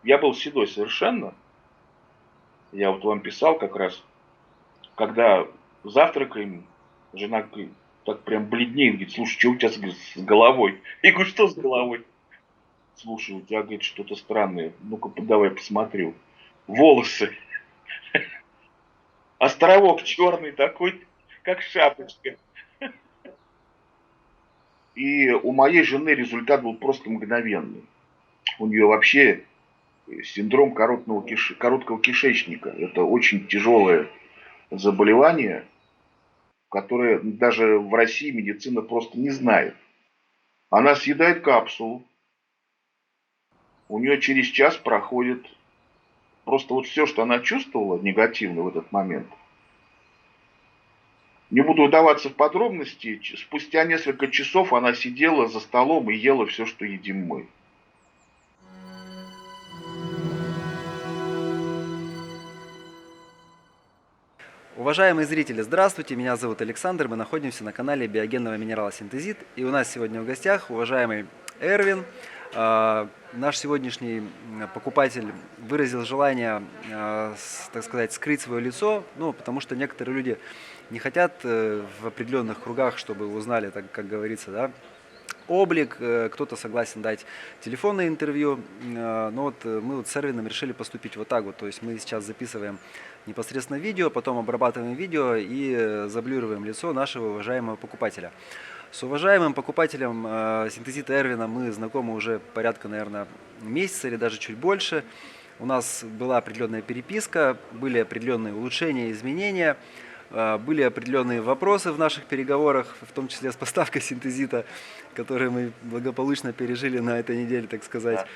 Я был седой совершенно. Я вот вам писал как раз, когда завтракаем, жена говорит, так прям бледнеет, говорит, слушай, что у тебя с головой? Я говорю, что с головой? Слушай, у тебя, говорит, что-то странное. Ну-ка, давай посмотрю. Волосы. Островок черный такой, как шапочка. И у моей жены результат был просто мгновенный. У нее вообще синдром короткого кишечника. Это очень тяжелое заболевание, которое даже в России медицина просто не знает. Она съедает капсулу, у нее через час проходит просто вот все, что она чувствовала негативно в этот момент. Не буду вдаваться в подробности, спустя несколько часов она сидела за столом и ела все, что едим мы. Уважаемые зрители, здравствуйте, меня зовут Александр, мы находимся на канале биогенного минерала Синтезит, и у нас сегодня в гостях уважаемый Эрвин. Наш сегодняшний покупатель выразил желание, так сказать, скрыть свое лицо, ну, потому что некоторые люди не хотят в определенных кругах, чтобы узнали, так как говорится, да, облик, кто-то согласен дать телефонное интервью, но вот мы вот с Эрвином решили поступить вот так вот, то есть мы сейчас записываем непосредственно видео, потом обрабатываем видео и заблюрируем лицо нашего уважаемого покупателя. С уважаемым покупателем синтезита Эрвина мы знакомы уже порядка, наверное, месяца или даже чуть больше. У нас была определенная переписка, были определенные улучшения, изменения, были определенные вопросы в наших переговорах, в том числе с поставкой синтезита, которые мы благополучно пережили на этой неделе, так сказать. Да.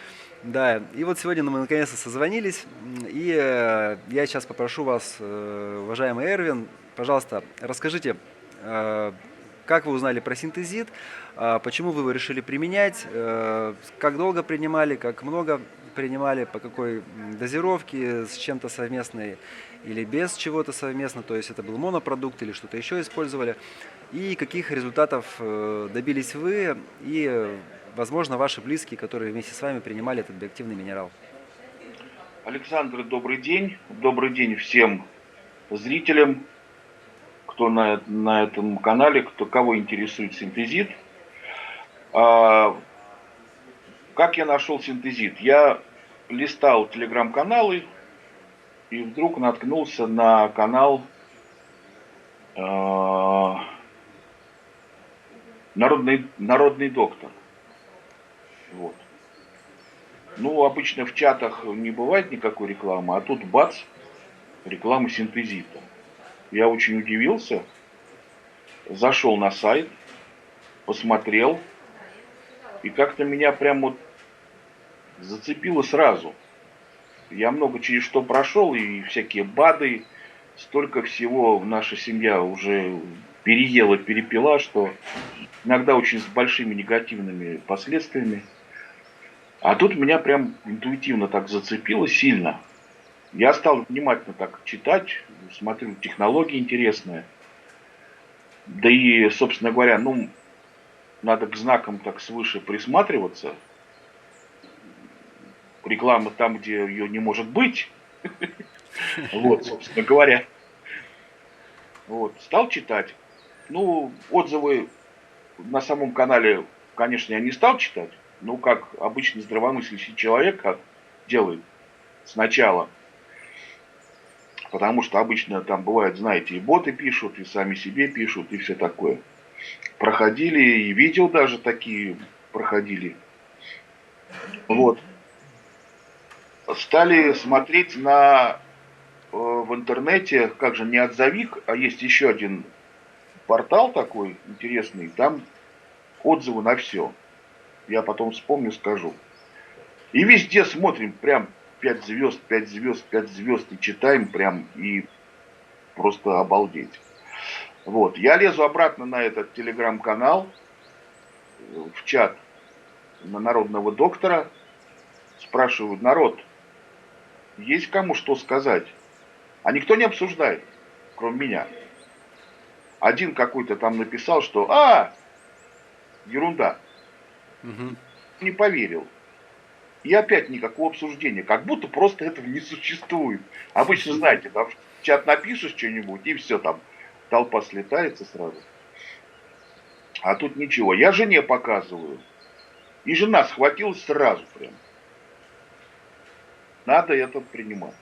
Да, и вот сегодня мы наконец-то созвонились, и я сейчас попрошу вас, уважаемый Эрвин, пожалуйста, расскажите, как вы узнали про синтезит, почему вы его решили применять, как долго принимали, как много принимали, по какой дозировке, с чем-то совместной или без чего-то совместно, то есть это был монопродукт или что-то еще использовали, и каких результатов добились вы и, возможно, ваши близкие, которые вместе с вами принимали этот биоактивный минерал. Александр, добрый день. Добрый день всем зрителям, кто на этом канале, кого интересует синтезит. А, как я нашел синтезит? Я листал телеграм-каналы и вдруг наткнулся на канал э, народный доктор. Вот. Ну, обычно в чатах не бывает никакой рекламы, а тут бац, реклама синтезита. Я очень удивился, зашел на сайт, посмотрел, и как-то меня прям вот зацепило сразу. Я много через что прошел, и всякие БАДы, столько всего наша семья уже переела, перепила, что иногда очень с большими негативными последствиями. А тут меня прям интуитивно так зацепило сильно. Я стал внимательно так читать, смотрю, технологии интересные. Да и, собственно говоря, ну, надо к знакам так свыше присматриваться. Реклама там, где ее не может быть. Вот, собственно говоря. Вот, стал читать. Ну, отзывы на самом канале, конечно, я не стал читать. Ну, как обычный здравомыслящий человек как делает сначала. Потому что обычно там бывает, знаете, и боты пишут, и сами себе пишут, и все такое. Проходили, и видео даже такие проходили. Вот. Стали смотреть в интернете, как же, не отзовик, а есть еще один портал такой интересный, там отзывы на все. Я потом вспомню, скажу. И везде смотрим, прям 5 звезд, 5 звезд, 5 звезд, и читаем прям, и просто обалдеть. Вот, я лезу обратно на этот телеграм-канал, в чат на народного доктора, спрашиваю, народ, есть кому что сказать? А никто не обсуждает, кроме меня. Один какой-то там написал, что ерунда. Угу. Не поверил. И опять никакого обсуждения, как будто просто этого не существует. Обычно, знаете, там в чат напишешь что-нибудь, и все, там толпа слетается сразу. А тут ничего. Я жене показываю. И жена схватилась сразу прям. Надо это принимать.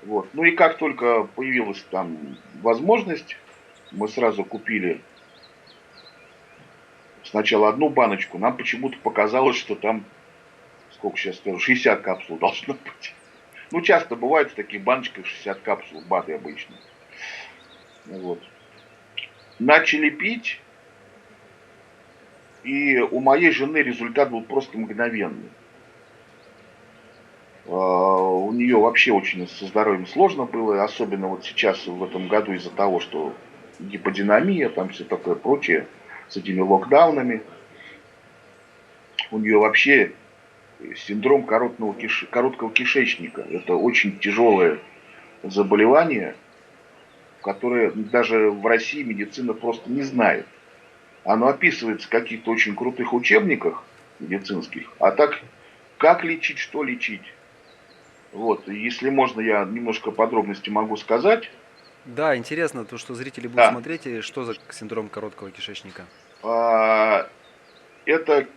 Вот. Ну и как только появилась там возможность, мы сразу купили сначала одну баночку. Нам почему-то показалось, что там, сколько сейчас скажу, 60 капсул должно быть. Ну, часто бывает в таких баночках 60 капсул, БАДы обычно. Вот. Начали пить, и у моей жены результат был просто мгновенный. У нее вообще очень со здоровьем сложно было, особенно вот сейчас в этом году из-за того, что гиподинамия, там все такое прочее, с этими локдаунами. У нее вообще синдром короткого кишечника. Это очень тяжелое заболевание, которое даже в России медицина просто не знает. Оно описывается в каких-то очень крутых учебниках медицинских, а так как лечить, что лечить. Вот, если можно, я немножко подробности могу сказать. Да, интересно, то, что зрители будут Да, смотреть, и что за синдром короткого кишечника. а, это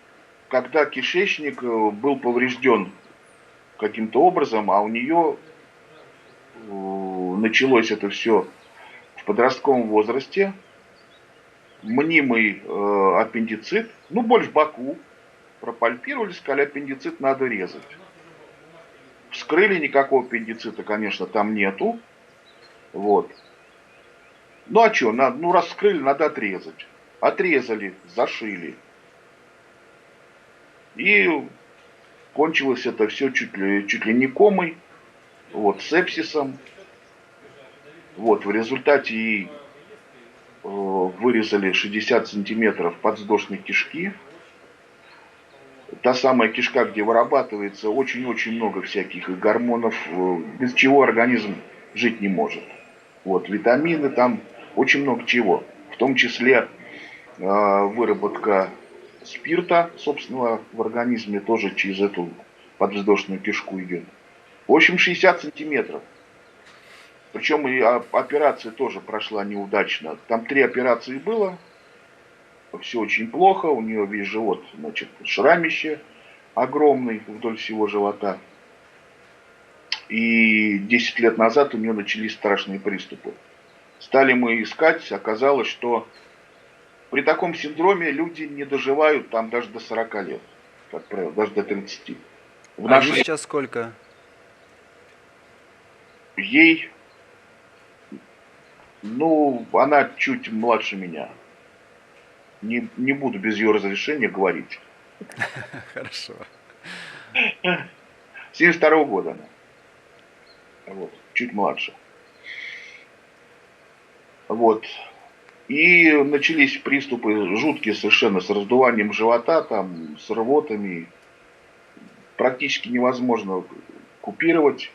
когда кишечник был поврежден каким-то образом, а у нее началось это все в подростковом возрасте, мнимый аппендицит, ну, боль в боку, пропальпировали, сказали, аппендицит надо резать. Вскрыли, никакого аппендицита, конечно, там нету. Вот. Ну а что, ну раз вскрыли, надо отрезать. Отрезали, зашили. И кончилось это все чуть ли не комой, вот, сепсисом. Вот, в результате ей вырезали 60 сантиметров подвздошной кишки. Та самая кишка, где вырабатывается очень-очень много всяких гормонов, без чего организм жить не может. Вот, витамины там, очень много чего. В том числе выработка спирта собственного в организме тоже через эту подвздошную кишку идет. В общем, 60 сантиметров. Причем и операция тоже прошла неудачно. Там 3 операции было, все очень плохо, у нее весь живот, значит, шрамище огромный вдоль всего живота. И 10 лет назад у нее начались страшные приступы. Стали мы искать, оказалось, что при таком синдроме люди не доживают там даже до 40 лет, как правило, даже до 30. В А ей нашей сейчас сколько? ей, ну, она чуть младше меня. Не буду без ее разрешения говорить. Хорошо. 72 года она. Вот, чуть младше. Вот. И начались приступы жуткие совершенно с раздуванием живота, там, с рвотами. Практически невозможно купировать.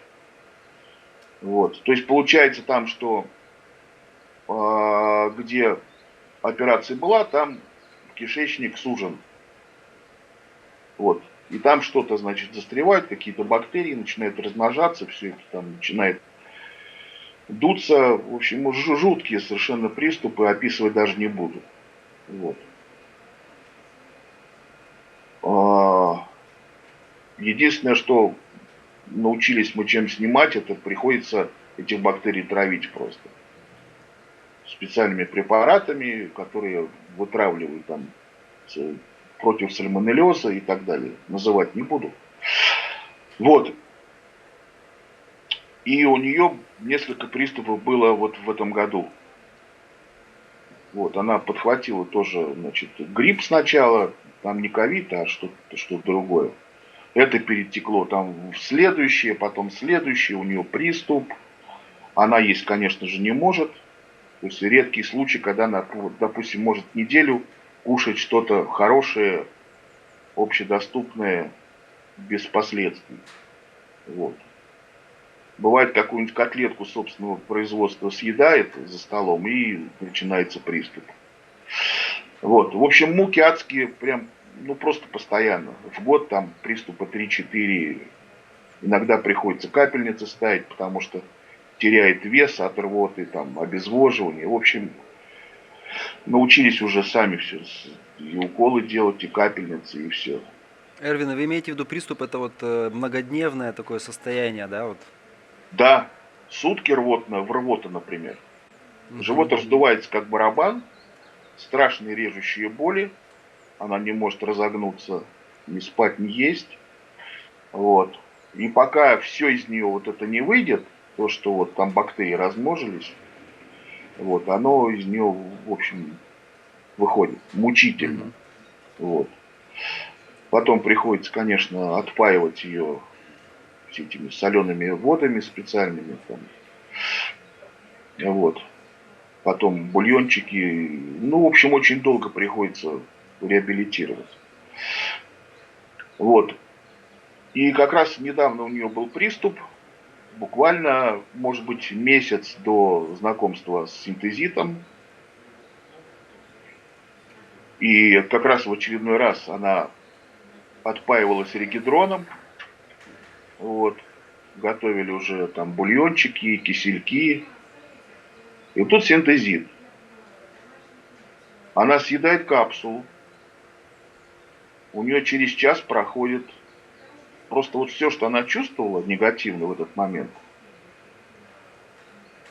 Вот. То есть получается там, что где операция была, там кишечник сужен. Вот. И там что-то, значит, застревает, какие-то бактерии начинают размножаться, все это там начинает дуться. В общем, жуткие совершенно приступы, описывать даже не буду. Вот. Единственное, что научились мы чем снимать, это приходится этих бактерий травить просто. Специальными препаратами, которые вытравливают там против сальмонеллеза и так далее. Называть не буду. Вот. И у нее несколько приступов было вот в этом году. Вот, она подхватила тоже, значит, грипп сначала, там не ковид, а что-то другое. Это перетекло там в следующее, потом следующее, у нее приступ. Она есть, конечно же, не может. То есть редкий случай, когда она, вот, допустим, может неделю кушать что-то хорошее, общедоступное, без последствий. Вот. Бывает, какую-нибудь котлетку собственного производства съедает за столом и начинается приступ. Вот. В общем, муки адские, прям ну просто постоянно. В год там приступа 3-4. Иногда приходится капельницы ставить, потому что теряет вес от рвоты, там, обезвоживания. В общем, научились уже сами все. И уколы делать, и капельницы, и все. Эрвин, вы имеете в виду приступ, это вот многодневное такое состояние, да, вот? Да, сутки рвота, например. Мгм. Живот раздувается как барабан, страшные режущие боли, она не может разогнуться, ни спать, ни есть. Вот. И пока все из нее вот это не выйдет, то, что вот там бактерии размножились, вот, оно из нее, в общем, выходит мучительно. Мгм. Вот. Потом приходится, конечно, отпаивать ее все этими солеными водами специальными. Там, вот. Потом бульончики. Ну, в общем, очень долго приходится реабилитировать. Вот. И как раз недавно у нее был приступ, буквально, может быть, месяц до знакомства с синтезитом. И как раз в очередной раз она отпаивалась регидроном. Вот. Готовили уже там бульончики, кисельки. И тут синтезит. Она съедает капсулу. У нее через час проходит просто вот все, что она чувствовала негативно в этот момент.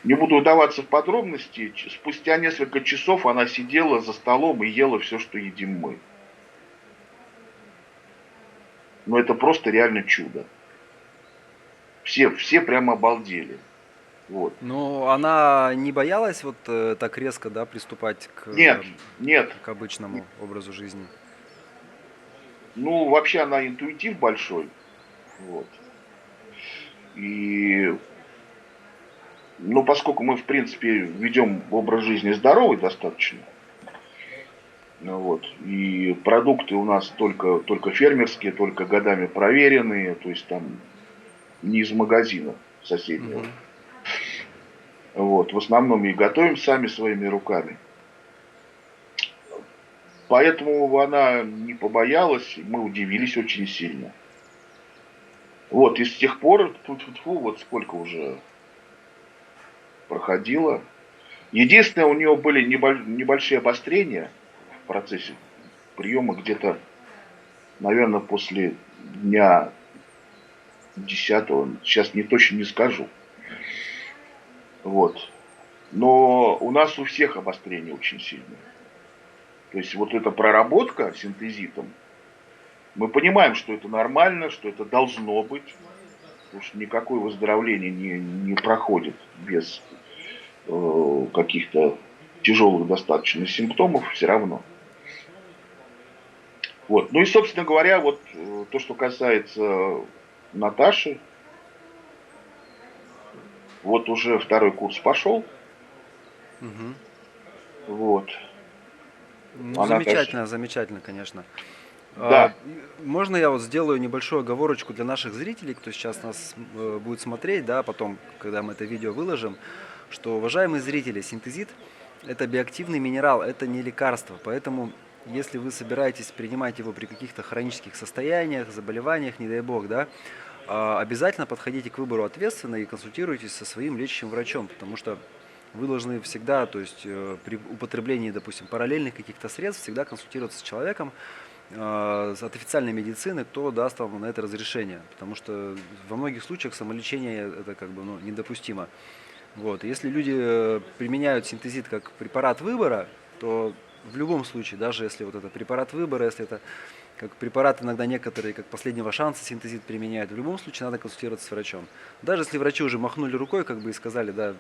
Не буду удаваться в подробности. Спустя несколько часов она сидела за столом и ела все, что едим мы. Но это просто реально чудо. Все прямо обалдели. Вот. Ну, она не боялась вот так резко, да, приступать Нет, нет. к обычному образу жизни? Ну, вообще она интуитив большой. Вот. И, ну, поскольку мы, в принципе, ведем образ жизни здоровый достаточно, ну вот, и продукты у нас только фермерские, только годами проверенные, то есть там не из магазина соседнего. Мгм. Вот, в основном и готовим сами своими руками. Поэтому она не побоялась, мы удивились очень сильно. Вот, и с тех пор, вот сколько уже проходило. Единственное, у нее были небольшие обострения в процессе приема где-то, наверное, после дня 10-го. Сейчас не точно не скажу. Вот. Но у нас у всех обострения очень сильные. То есть вот эта проработка синтезитом, мы понимаем, что это нормально, что это должно быть, потому что никакое выздоровление не проходит без каких-то тяжелых достаточно симптомов все равно. Вот. Ну и, собственно говоря, вот то, что касается Наташи, вот уже второй курс пошел, Мгм. вот, Ну, она, конечно, замечательно, замечательно, конечно. да, Можно я вот сделаю небольшую оговорочку для наших зрителей, кто сейчас нас будет смотреть, да, потом, когда мы это видео выложим, что, уважаемые зрители, синтезит – это биоактивный минерал, это не лекарство, поэтому если вы собираетесь принимать его при каких-то хронических состояниях, заболеваниях, не дай бог, да, обязательно подходите к выбору ответственно и консультируйтесь со своим лечащим врачом, потому что вы должны всегда, то есть при употреблении, допустим, параллельных каких-то средств, всегда консультироваться с человеком, от официальной медицины, кто даст вам на это разрешение. Потому что во многих случаях самолечение это как бы ну, недопустимо. Вот. Если люди применяют синтезит как препарат выбора, то в любом случае, даже если вот это препарат выбора, если это как препарат иногда некоторые, как последнего шанса синтезит применяют, в любом случае надо консультироваться с врачом. Даже если врачи уже махнули рукой, как бы и сказали, да,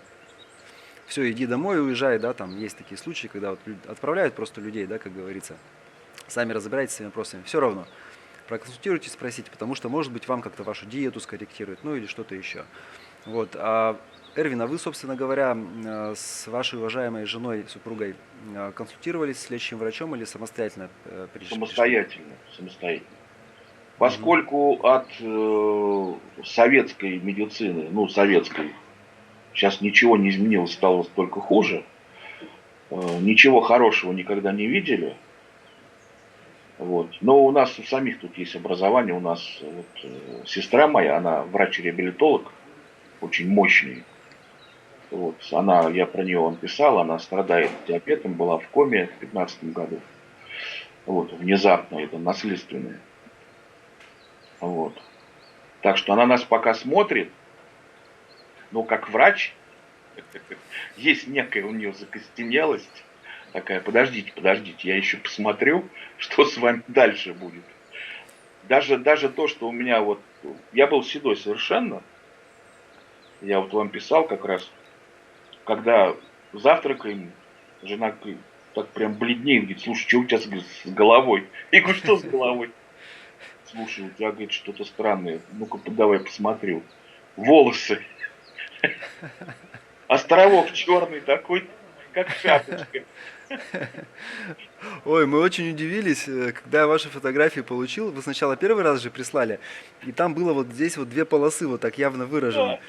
все, иди домой, уезжай, да, там есть такие случаи, когда вот отправляют просто людей, да, как говорится, сами разбирайтесь с своими вопросами, все равно. Проконсультируйтесь, спросите, потому что, может быть, вам как-то вашу диету скорректирует, ну или что-то еще. Вот. Эрвин, а вы, собственно говоря, с вашей уважаемой женой, супругой консультировались с лечащим врачом или самостоятельно пришли? самостоятельно, самостоятельно. Мгм. Поскольку от советской медицины, ну, советской, сейчас ничего не изменилось, стало только хуже, ничего хорошего никогда не видели, Вот. Но у нас у самих тут есть образование. У нас вот, сестра моя, она врач-реабилитолог, очень мощный. Вот. Она, я про нее вам писал, она страдает диабетом, была в коме в 2015 году. Вот, внезапно, это наследственное. Вот. Так что она нас пока смотрит, но как врач есть некая у нее закостенелость. Такая, подождите, я еще посмотрю, что с вами дальше будет. Даже то, что у меня вот, я был седой совершенно, я вот вам писал как раз, когда завтракаем, жена говорит, так прям бледнеет, говорит, слушай, что у тебя с головой? Я говорю, что с головой? Слушай, у тебя, говорит, что-то странное. Ну-ка, давай посмотрю. Волосы. Островок черный такой, как шапочка. Ой, мы очень удивились, когда я ваши фотографии получил. Вы сначала первый раз же прислали, и там было вот здесь вот две полосы вот так явно выражено. Да,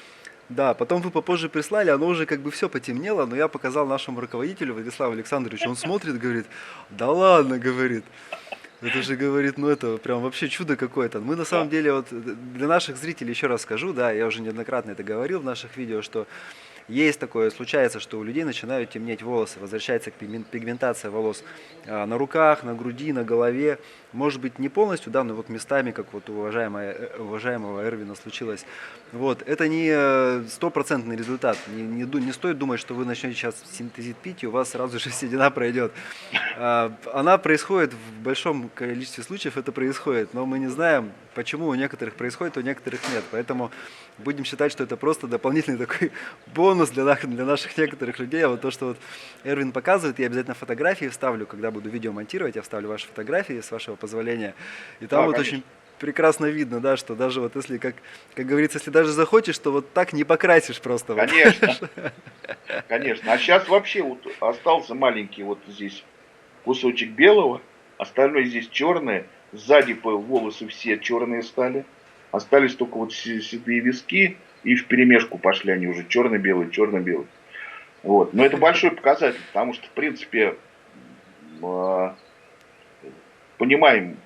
Да, потом вы попозже прислали, оно уже как бы все потемнело, но я показал нашему руководителю Владиславу Александровичу, он смотрит, говорит, да ладно, говорит, это же, говорит, ну это прям вообще чудо какое-то. Мы на самом да. деле, вот для наших зрителей еще раз скажу, да, я уже неоднократно это говорил в наших видео, что есть такое, случается, что у людей начинают темнеть волосы, возвращается пигментация волос на руках, на груди, на голове. Может быть не полностью, да, но вот местами, как вот у уважаемого Эрвина случилось. Вот, это не стопроцентный результат. Не стоит думать, что вы начнете сейчас синтезит пить, и у вас сразу же седина пройдет. Она происходит в большом количестве случаев, это происходит, но мы не знаем, почему у некоторых происходит, а у некоторых нет. Поэтому будем считать, что это просто дополнительный такой бонус для наших некоторых людей. А вот то, что вот Эрвин показывает, я обязательно фотографии вставлю, когда буду видео монтировать, я вставлю ваши фотографии, с вашего позволения. И там Да, вот конечно. очень прекрасно видно, да, что даже вот если, как говорится, если даже захочешь, то вот так не покрасишь просто. Вот. Конечно, конечно. А сейчас вообще вот остался маленький вот здесь кусочек белого, остальное здесь черное. Сзади волосы все черные стали. Остались только вот седые виски, и вперемешку пошли они уже черно-белый, черно-белый. Вот. Но это большой показатель, потому что, в принципе, а, понимаем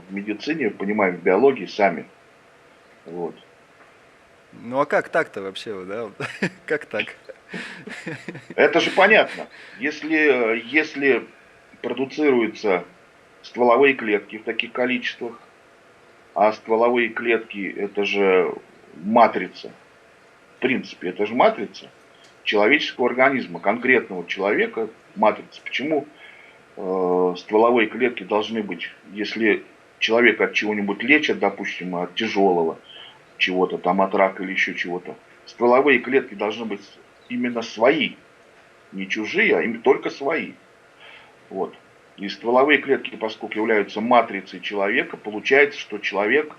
в медицине, понимаем в биологии сами. Вот. Ну а как так-то вообще, да? Как так? Это же понятно. Если продуцируются стволовые клетки в таких количествах, а стволовые клетки это же матрица, в принципе, это же матрица человеческого организма, конкретного человека, матрица. Почему стволовые клетки должны быть, если человека от чего-нибудь лечат, допустим, от тяжелого чего-то, там от рака или еще чего-то, стволовые клетки должны быть именно свои, не чужие, а именно только свои. Вот. И стволовые клетки, поскольку являются матрицей человека, получается, что у человека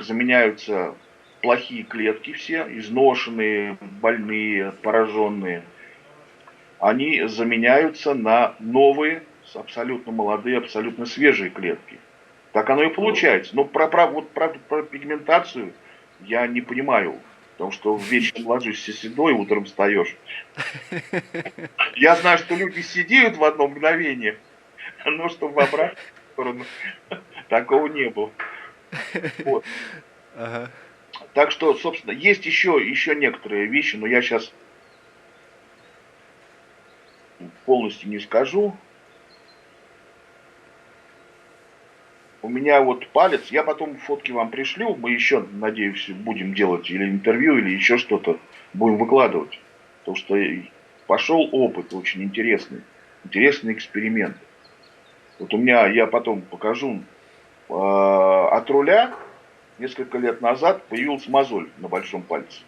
заменяются плохие клетки все, изношенные, больные, пораженные. Они заменяются на новые, абсолютно молодые, абсолютно свежие клетки. Так оно и получается. Но про пигментацию я не понимаю. Потому что вечером ложишься седой, утром встаешь. Я знаю, что люди сидеют в одно мгновение, но чтобы в обратную сторону такого не было. Вот. Ага. Так что, собственно, есть еще некоторые вещи, но я сейчас полностью не скажу. У меня вот палец, я потом фотки вам пришлю, мы еще, надеюсь, будем делать или интервью, или еще что-то будем выкладывать. Потому что пошел опыт очень интересный, интересный эксперимент. Вот у меня, я потом покажу, от руля несколько лет назад появилась мозоль на большом пальце.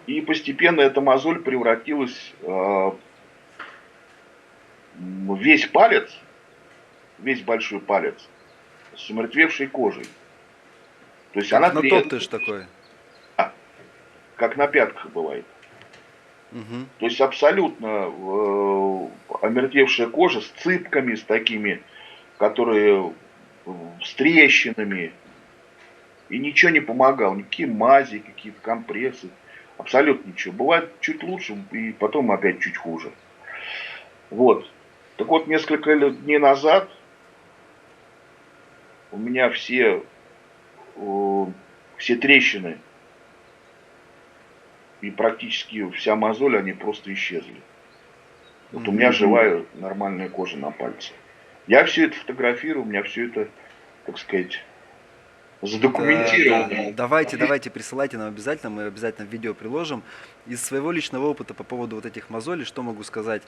И постепенно эта мозоль превратилась весь палец, весь большой палец, с умертвевшей кожей. То есть Как она натоптыш такой. как на пятках бывает. Угу. То есть абсолютно омертвевшая кожа с цыпками, с такими, которые с трещинами. И ничего не помогало. Никакие мази, какие-то компрессы. Абсолютно ничего. Бывает чуть лучше и потом опять чуть хуже. Вот. Так вот, несколько дней назад у меня все трещины и практически вся мозоль, они просто исчезли. Вот у меня живая нормальная кожа на пальце. Я все это фотографирую, у меня все это, так сказать, Да, задокументировано. давайте, присылайте нам обязательно, мы обязательно видео приложим. Из своего личного опыта по поводу вот этих мозолей, что могу сказать?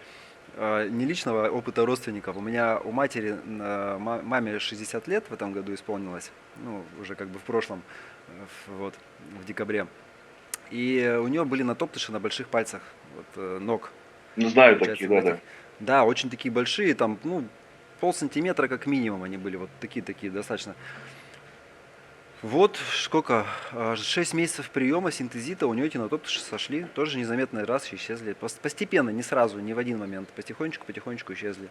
Не личного опыта родственников. У меня у матери, маме 60 лет в этом году исполнилось, ну, уже как бы в прошлом, вот, в декабре. И у нее были натоптыши на больших пальцах вот, ног, Ну, знаю получается, такие, в да, этих. да. Да, очень такие большие, там, ну, полсантиметра как минимум они были, вот такие достаточно. Вот сколько, 6 месяцев приема синтезита, у нее эти натоптыши сошли, тоже незаметно раз исчезли. Постепенно, не сразу, не в один момент, потихонечку исчезли.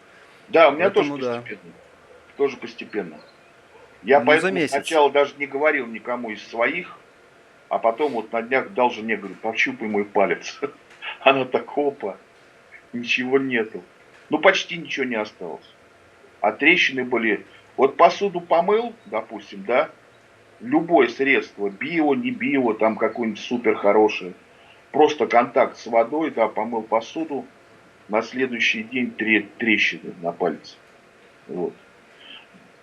Да, у меня тоже Поэтому да, постепенно. Тоже постепенно. Я ну за поэтому месяц. сначала даже не говорил никому из своих, а потом вот на днях дал жене, говорю, пощупай мой палец. Она так, опа, ничего нету. Ну, почти ничего не осталось. А трещины были... Вот посуду помыл, допустим, да, любое средство, био, не био, там какое-нибудь супер хорошее, просто контакт с водой, да, помыл посуду, на следующий день трещины на пальце. Вот.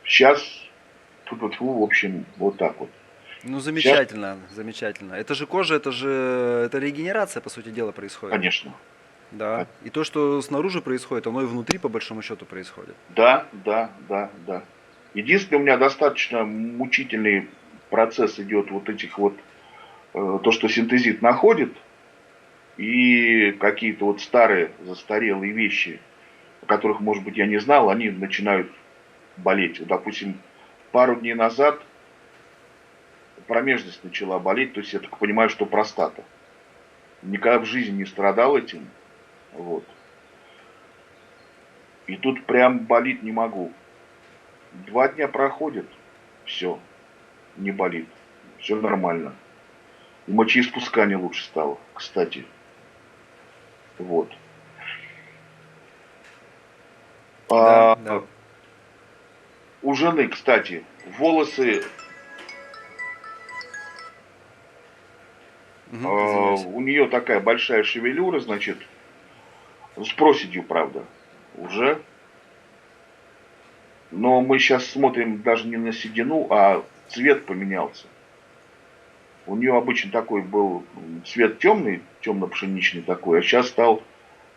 Сейчас, в общем, вот так вот. Ну Сейчас, замечательно, замечательно. Это же кожа, это регенерация, по сути дела, происходит. конечно. Да. И то, что снаружи происходит, оно и внутри, по большому счету, происходит. Да, да, да, да. Единственное, у меня достаточно мучительный процесс идет вот этих вот, то, что синтезит находит, и какие-то вот старые, застарелые вещи, о которых, может быть, я не знал, они начинают болеть. Вот, допустим, пару дней назад промежность начала болеть, то есть я только понимаю, что простата. Никогда в жизни не страдал этим. Вот. И тут прям болит не могу. 2 дня проходит, все, не болит. Все нормально. И мочеиспускание лучше стало, кстати. Вот. Да, А да. у жены, кстати, волосы, Извиняюсь. у нее такая большая шевелюра, значит, с проседью, правда, уже. Но мы сейчас смотрим даже не на седину, а цвет поменялся. У нее обычно такой был цвет темный, темно-пшеничный такой, а сейчас стал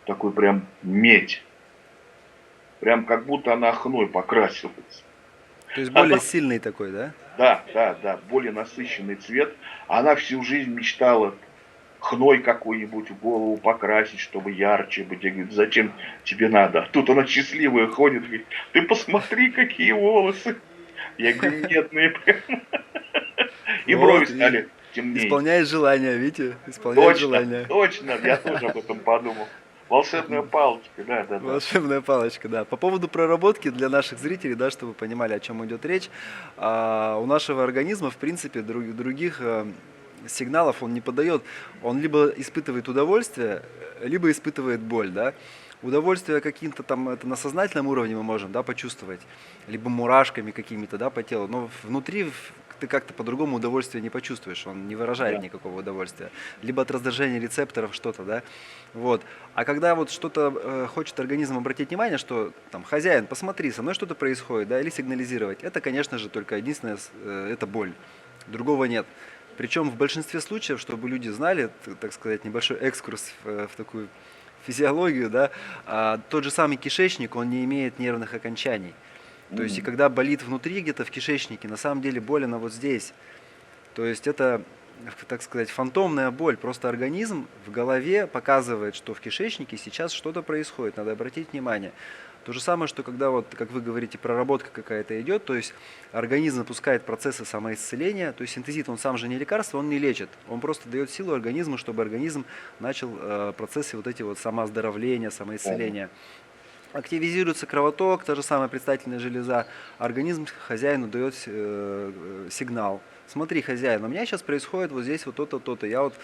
такой прям медь. Прям как будто она хной покрасилась. То есть более Она, сильный такой, да? да, да, да, более насыщенный цвет. Она всю жизнь мечтала хной какой-нибудь в голову покрасить, чтобы ярче быть. Я говорю, зачем тебе надо? А тут она счастливая ходит, говорит, ты посмотри, какие волосы. Я говорю, нет, ну и прям... И брови Вот, и стали темнее. исполняет желание, видите? Исполняет Точно, желание. точно, я тоже об этом подумал. Волшебная палочка, да, да, да. Волшебная палочка, да. По поводу проработки для наших зрителей, да, чтобы вы понимали, о чем идет речь, у нашего организма, в принципе, других сигналов он не подает. Он либо испытывает удовольствие, либо испытывает боль, да. Удовольствие каким-то там, это на сознательном уровне мы можем, да, почувствовать, либо мурашками какими-то, да, по телу, но внутри ты как-то по-другому удовольствие не почувствуешь, он не выражает Да. никакого удовольствия. Либо от раздражения рецепторов что-то, да, вот. А когда вот что-то хочет организм обратить внимание, что там хозяин, посмотри, со мной что-то происходит, да, или сигнализировать, это, конечно же, только единственное, это боль, другого нет. Причем в большинстве случаев, чтобы люди знали, так сказать, небольшой экскурс в такую физиологию, да, тот же самый кишечник, он не имеет нервных окончаний. То есть и когда болит внутри где-то в кишечнике, на самом деле боль она вот здесь. То есть это, так сказать, фантомная боль. Просто организм в голове показывает, что в кишечнике сейчас что-то происходит, надо обратить внимание. То же самое, что когда, вот, как вы говорите, проработка какая-то идет, то есть организм запускает процессы самоисцеления, то есть синтезит, он сам же не лекарство, он не лечит, он просто дает силу организму, чтобы организм начал процессы вот эти вот самооздоровления, самоисцеления. Активизируется кровоток, та же самая предстательная железа, организм хозяину дает сигнал. Смотри, хозяин, у меня сейчас происходит вот здесь вот то-то, то-то, я вот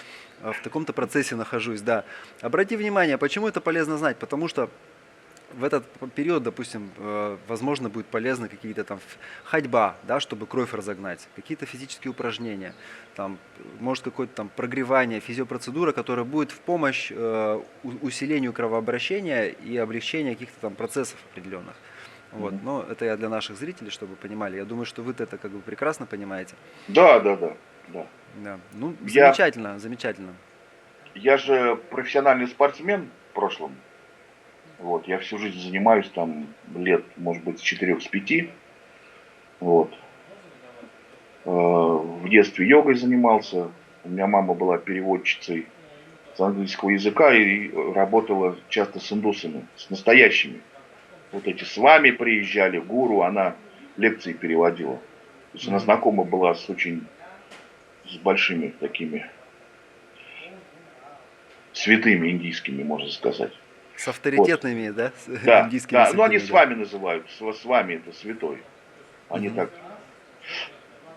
в таком-то процессе нахожусь, да. Обрати внимание, почему это полезно знать, потому что в этот период, допустим, возможно, будет полезны какие-то там ходьба, да, чтобы кровь разогнать, какие-то физические упражнения, там, может, какое-то там прогревание, физиопроцедура, которая будет в помощь усилению кровообращения и облегчению каких-то там процессов определенных. Вот. Мгм. Но это я для наших зрителей, чтобы понимали. Я думаю, что вы это как бы прекрасно понимаете. Да, да, да, да. Да. Ну, Я, замечательно, замечательно. я же профессиональный спортсмен в прошлом. Вот, я всю жизнь занимаюсь там лет, может быть, с 4-5. Вот. В детстве йогой занимался. У меня мама была переводчицей с английского языка и работала часто с индусами, с настоящими. Вот эти с вами приезжали, гуру, она лекции переводила. То есть она Мгм. знакома была с большими такими святыми индийскими, можно сказать. С Вот. авторитетными, да, с Да, индийскими да. Ну, они святыми, с да. вами называют. С вами это святой. Они Мгм. так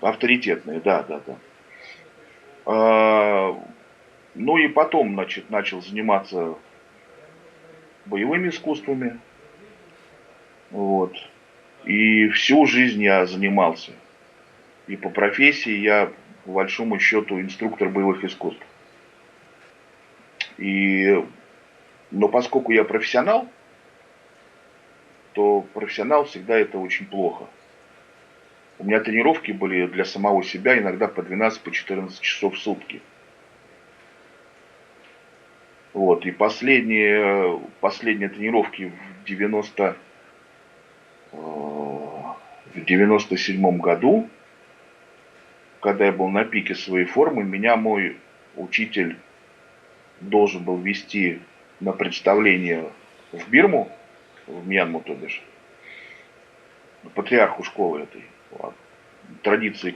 авторитетные, да, да, да. А, ну и потом, значит, начал заниматься боевыми искусствами. Вот. И всю жизнь я занимался. И по профессии я, по большому счету, инструктор боевых искусств. И, но поскольку я профессионал, то профессионал всегда это очень плохо. У меня тренировки были для самого себя иногда по 12, по 14 часов в сутки. Вот. И последние тренировки в 97 году, когда я был на пике своей формы, меня мой учитель должен был вести на представление в Бирму, в Мьянму, то бишь, патриарху школы этой, традиции, в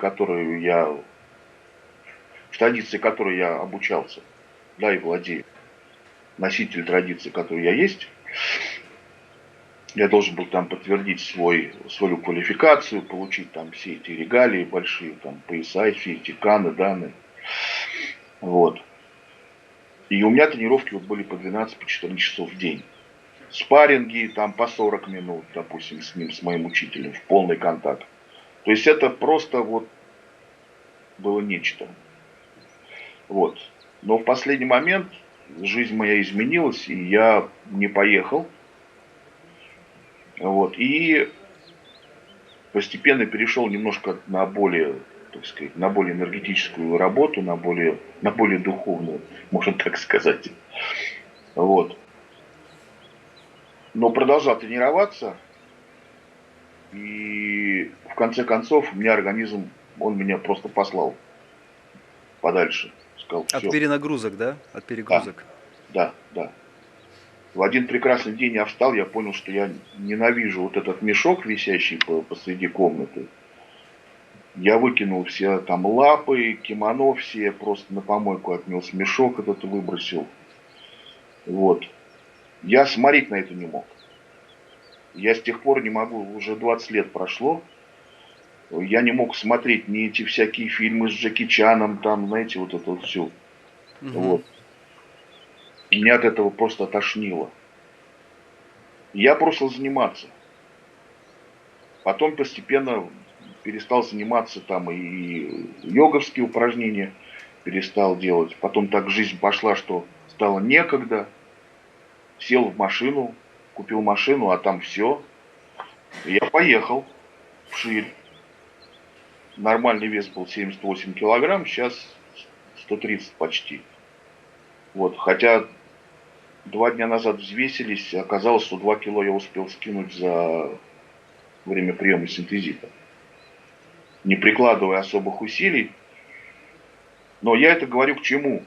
традиции которой я обучался, да, и владею, носитель традиции, которой я есть. Я должен был там подтвердить свою квалификацию, получить там все эти регалии большие, там пояса, все эти каны, даны. Вот. И у меня тренировки вот были по 12, по 14 часов в день. Спарринги там по 40 минут, допустим, с ним, с моим учителем, в полный контакт. То есть это просто вот было нечто. Вот. Но в последний момент жизнь моя изменилась, и я не поехал. Вот. И постепенно перешел немножко на более, так сказать, на более энергетическую работу, на более духовную, можно так сказать. Вот. Но продолжал тренироваться, и в конце концов у меня организм, он меня просто послал подальше. Сказал, От все, перенагрузок, да? От да, перегрузок. да, да. В один прекрасный день я встал, я понял, что я ненавижу вот этот мешок, висящий посреди комнаты. Я выкинул все там лапы, кимоно все, просто на помойку отнес, мешок этот выбросил. Вот. Я смотреть на это не мог. Я с тех пор не могу, уже 20 лет прошло, я не мог смотреть ни эти всякие фильмы с Джеки Чаном, там, знаете, вот это вот все. Мгм. Вот. Меня от этого просто тошнило. Я бросил заниматься. Потом постепенно перестал заниматься там и йоговские упражнения перестал делать. Потом так жизнь пошла, что стало некогда. Сел в машину, купил машину, а там все. И я поехал вширь. Нормальный вес был 78 килограмм, сейчас 130 почти. Вот, хотя 2 дня назад взвесились, оказалось, что 2 кило я успел скинуть за время приема синтезита. Не прикладывая особых усилий. Но я это говорю к чему?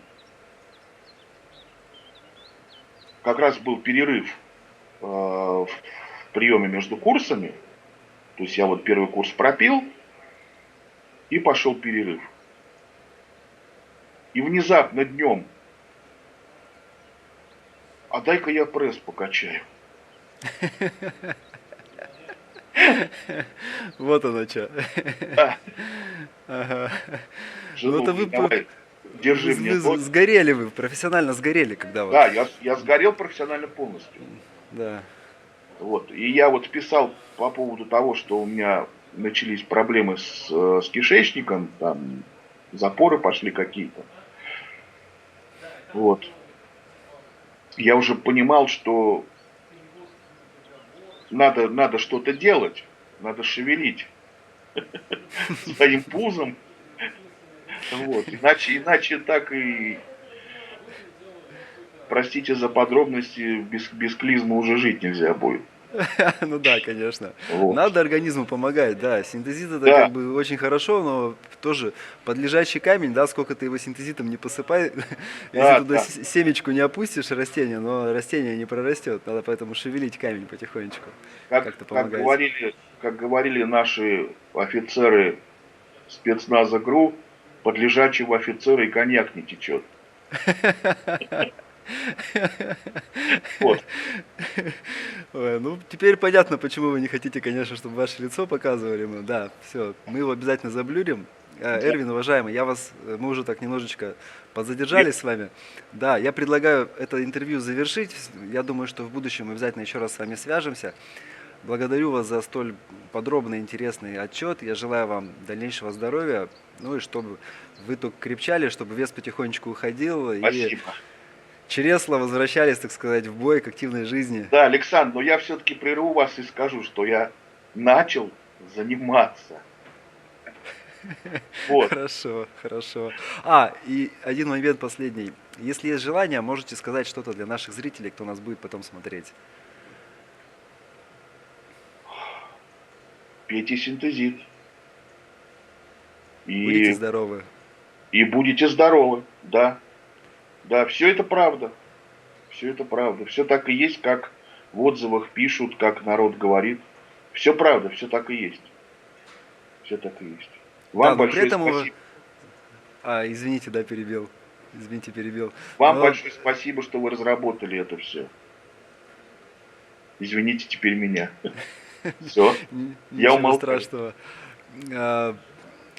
Как раз был перерыв в приеме между курсами. То есть я вот первый курс пропил и пошел перерыв. И внезапно днем, а дай-ка я пресс покачаю. Вот оно что. Да, Ага. Ну жену это говорю, давай, держи мне вы ноги. сгорели, вы профессионально сгорели, когда вот. Да, я сгорел профессионально полностью. Да. Вот. И я вот писал по поводу того, что у меня начались проблемы с кишечником, там запоры пошли какие-то. Вот. Я уже понимал, что надо что-то делать, надо шевелить своим пузом. Вот. Иначе так и, простите за подробности, без клизмы уже жить нельзя будет. Ну да, конечно. Вот. Надо организму помогать, да. Синтезит это Да, как бы очень хорошо, но тоже под лежачий камень, да, сколько ты его синтезитом не посыпай, если да, туда да. семечку не опустишь растение, но растение не прорастет. Надо поэтому шевелить камень потихонечку. Как, Как-то как помогать. говорили, как говорили наши офицеры спецназа ГРУ, под лежачего офицера и коньяк не течет. Вот. Ой, ну, теперь понятно, почему вы не хотите, конечно, чтобы ваше лицо показывали мы. Да, все, мы его обязательно заблюрим. Да. Эрвин, уважаемый, мы уже так немножечко Я- подзадержались с вами. Да, я предлагаю это интервью завершить. Я думаю, что в будущем мы обязательно еще раз с вами свяжемся. Благодарю вас за столь подробный, интересный отчет. Я желаю вам дальнейшего здоровья. Ну и чтобы вы только крепчали, чтобы вес потихонечку уходил и Спасибо. чресла возвращались, так сказать, в бой к активной жизни. Да, Александр, но я все-таки прерву вас и скажу, что я начал заниматься. Вот. Хорошо, хорошо. А, и один момент последний. Если есть желание, можете сказать что-то для наших зрителей, кто нас будет потом смотреть. Пейте синтезит. Будете И, здоровы. и будете здоровы. Да. Да, все это правда. Все это правда. Все так и есть, как в отзывах пишут, как народ говорит. Все правда, все так и есть. Все так и есть. Да, Вам но при большое этом спасибо. извините, да, перебил. Извините, перебил. Вам Но большое спасибо, что вы разработали это все. Извините теперь меня. Все, я ничего умолкаю. страшного. А,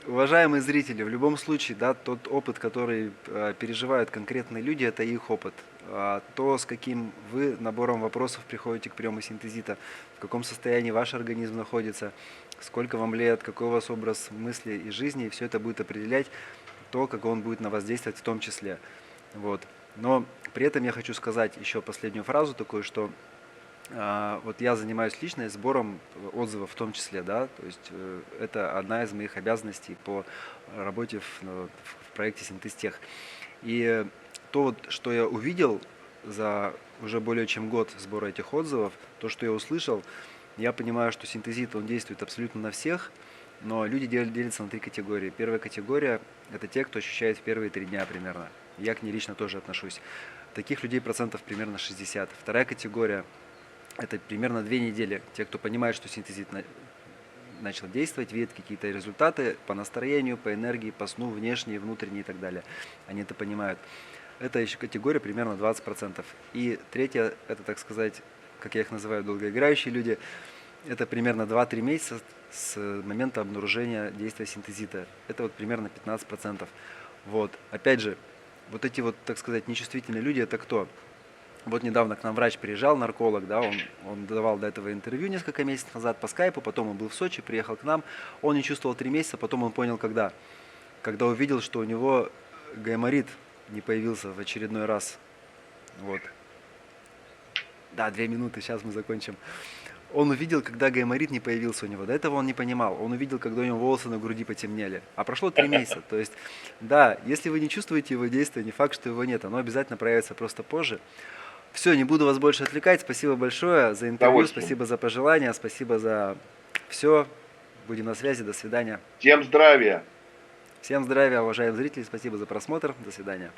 Уважаемые зрители, в любом случае, да, тот опыт, который переживают конкретные люди, это их опыт. То, с каким вы набором вопросов приходите к приему синтезита, в каком состоянии ваш организм находится, сколько вам лет, какой у вас образ мысли и жизни, все это будет определять то, как он будет на вас действовать в том числе. Вот. Но при этом я хочу сказать еще последнюю фразу такую, что вот я занимаюсь лично сбором отзывов в том числе, да, то есть это одна из моих обязанностей по работе в проекте Синтезтех. И то, вот, что я увидел за уже более чем год сбора этих отзывов, то, что я услышал, я понимаю, что синтезит, он действует абсолютно на всех, но люди делятся на три категории. Первая категория – это те, кто ощущает в первые 3 дня примерно. Я к ней лично тоже отношусь. Таких людей процентов примерно 60. Вторая категория – это примерно 2 недели. Те, кто понимает, что синтезит начал действовать, видят какие-то результаты по настроению, по энергии, по сну, внешние, внутренние и так далее. Они это понимают. Это еще категория примерно 20%. И третья, это, так сказать, как я их называю, долгоиграющие люди, это примерно 2-3 месяца с момента обнаружения действия синтезита. Это вот примерно 15%. Вот. Опять же, вот эти вот, так сказать, нечувствительные люди, это кто? Вот недавно к нам врач приезжал, нарколог, да, он давал до этого интервью несколько месяцев назад по скайпу, потом он был в Сочи, приехал к нам, он не чувствовал 3 месяца, потом он понял, когда увидел, что у него гайморит не появился в очередной раз. Вот. Да, 2 минуты, сейчас мы закончим. Он увидел, когда гайморит не появился у него. До этого он не понимал. Он увидел, когда у него волосы на груди потемнели. А прошло 3 месяца. То есть, да, если вы не чувствуете его действия, не факт, что его нет. Оно обязательно проявится просто позже. Все, не буду вас больше отвлекать. Спасибо большое за С интервью, удовольствием. спасибо за пожелания, спасибо за все. Будем на связи, до свидания. Всем здравия. Всем здравия, уважаемые зрители, спасибо за просмотр, до свидания.